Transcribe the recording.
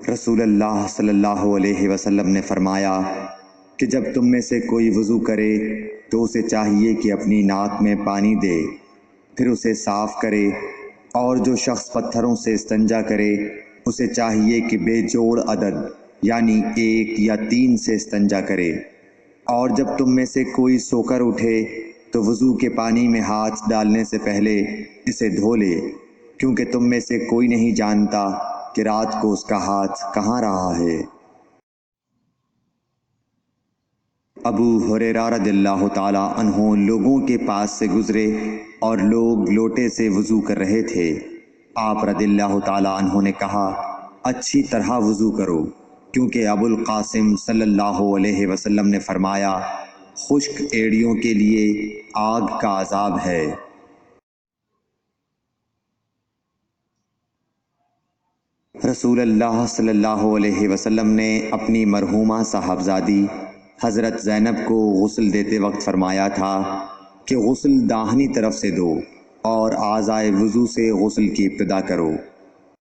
رسول اللہ صلی اللہ علیہ وسلم نے فرمایا کہ جب تم میں سے کوئی وضو کرے تو اسے چاہیے کہ اپنی ناک میں پانی دے، پھر اسے صاف کرے، اور جو شخص پتھروں سے استنجا کرے اسے چاہیے کہ بے جوڑ عدد یعنی 1 یا 3 سے استنجا کرے، اور جب تم میں سے کوئی سو کر اٹھے تو وضو کے پانی میں ہاتھ ڈالنے سے پہلے اسے دھو لے، کیونکہ تم میں سے کوئی نہیں جانتا کہ رات کو اس کا ہاتھ کہاں رہا ہے۔ ابو ہریرہ رضی اللہ تعالی عنہ لوگوں کے پاس سے گزرے اور لوگ لوٹے سے وضو کر رہے تھے۔ آپ رضی اللہ تعالی عنہ نے کہا، اچھی طرح وضو کرو، کیونکہ ابو القاسم صلی اللہ علیہ وسلم نے فرمایا، خشک ایڑیوں کے لیے آگ کا عذاب ہے۔ رسول اللہ صلی اللہ علیہ وسلم نے اپنی مرحومہ صاحبزادی حضرت زینب کو غسل دیتے وقت فرمایا تھا کہ غسل داہنی طرف سے دو اور اعضائے وضو سے غسل کی ابتدا کرو۔